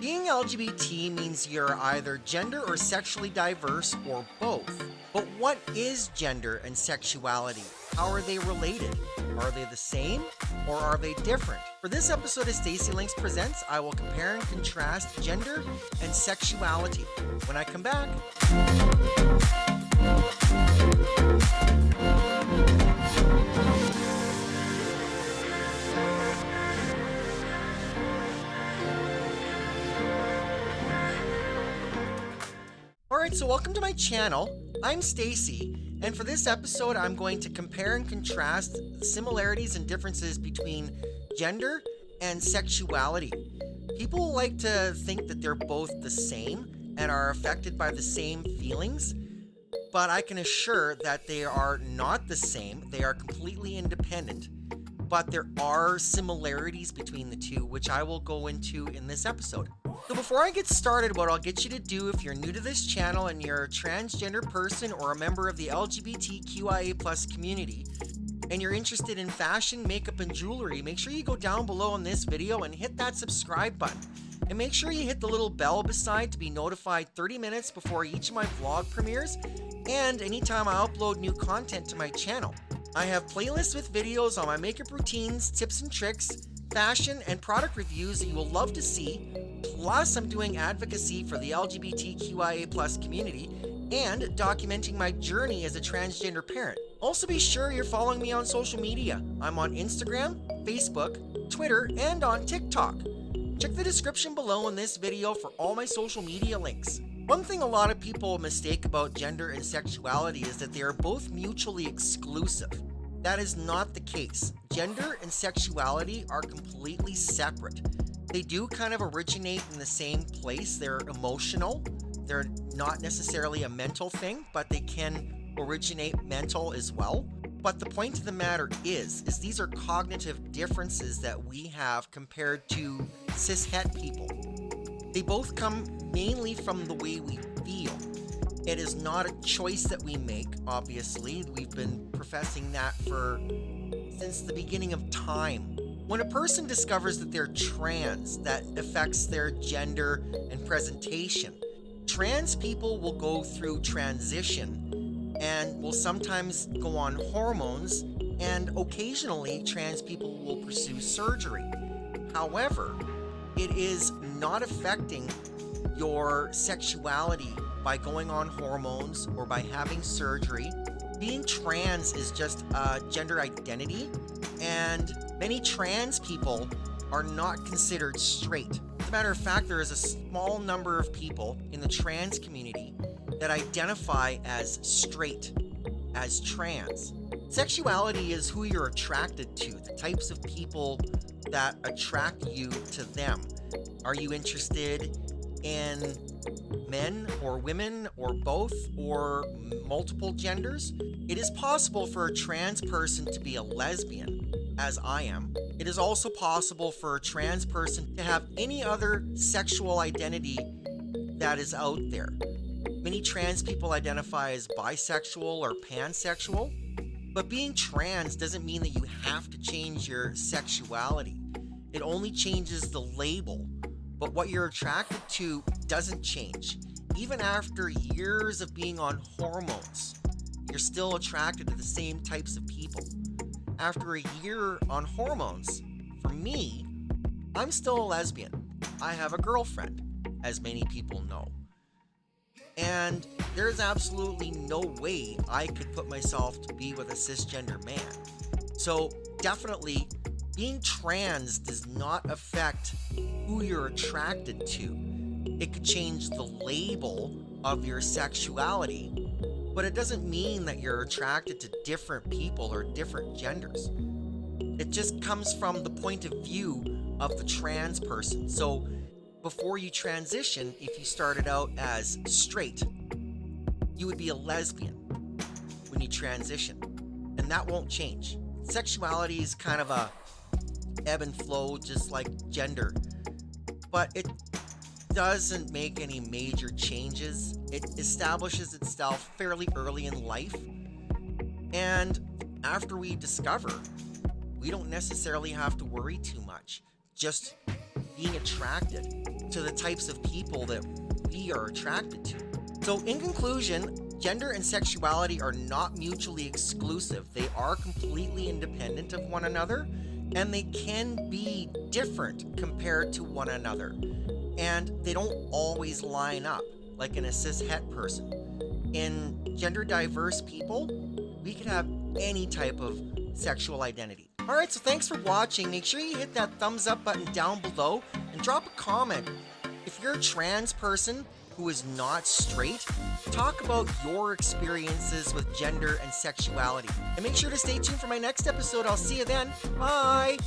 Being LGBT means you're either gender or sexually diverse or both. But what is gender and sexuality? How are they related? Are they the same or are they different? For this episode of Stacy Links Presents, I will compare and contrast gender and sexuality. When I come back. Alright, so welcome to my channel. I'm Stacy, and for this episode I'm going to compare and contrast the similarities and differences between gender and sexuality. People like to think that they're both the same and are affected by the same feelings, but I can assure that they are not the same. They are completely independent, but there are similarities between the two, which I will go into in this episode. So before I get started, what I'll get you to do if you're new to this channel and you're a transgender person or a member of the LGBTQIA+ community, and you're interested in fashion, makeup, and jewelry, make sure you go down below in this video and hit that subscribe button. And make sure you hit the little bell beside to be notified 30 minutes before each of my vlog premieres and anytime I upload new content to my channel. I have playlists with videos on my makeup routines, tips and tricks, fashion, and product reviews that you will love to see. Plus, I'm doing advocacy for the LGBTQIA+ community and documenting my journey as a transgender parent. Also, be sure you're following me on social media. I'm on Instagram, Facebook, Twitter, and on TikTok. Check the description below in this video for all my social media links. One thing a lot of people mistake about gender and sexuality is that they are both mutually exclusive. That is not the case. Gender and sexuality are completely separate. They do kind of originate in the same place. They're emotional. They're not necessarily a mental thing, but they can originate mental as well. But the point of the matter is these are cognitive differences that we have compared to cis-het people. They both come mainly from the way we feel. It is not a choice that we make, obviously. We've been professing that since the beginning of time. When a person discovers that they're trans, that affects their gender and presentation. Trans people will go through transition and will sometimes go on hormones, and occasionally trans people will pursue surgery. However, it is not affecting your sexuality by going on hormones or by having surgery. Being trans is just a gender identity, and many trans people are not considered straight. As a matter of fact, there is a small number of people in the trans community that identify as straight, as trans. Sexuality is who you're attracted to, the types of people that attract you to them. Are you interested in men or women or both or multiple genders? It is possible for a trans person to be a lesbian, as I am. It is also possible for a trans person to have any other sexual identity that is out there. Many trans people identify as bisexual or pansexual, but being trans doesn't mean that you have to change your sexuality. It only changes the label, but what you're attracted to doesn't change. Even after years of being on hormones, you're still attracted to the same types of people. After a year on hormones, for me, I'm still a lesbian. I have a girlfriend, as many people know. And there's absolutely no way I could put myself to be with a cisgender man. So definitely, being trans does not affect who you're attracted to. It could change the label of your sexuality, but it doesn't mean that you're attracted to different people or different genders. It just comes from the point of view of the trans person. So before you transition, if you started out as straight, you would be a lesbian when you transition, and that won't change. Sexuality is kind of a ebb and flow, just like gender, but it doesn't make any major changes. It establishes itself fairly early in life, and after we discover, we don't necessarily have to worry too much. Just being attracted. to the types of people that we are attracted to. So in conclusion, gender and sexuality are not mutually exclusive. They are completely independent of one another, and they can be different compared to one another. And they don't always line up like in a cis-het person. In gender diverse people, we could have any type of sexual identity. Alright, so thanks for watching. Make sure you hit that thumbs up button down below and drop a comment. If you're a trans person who is not straight, talk about your experiences with gender and sexuality. And make sure to stay tuned for my next episode. I'll see you then. Bye!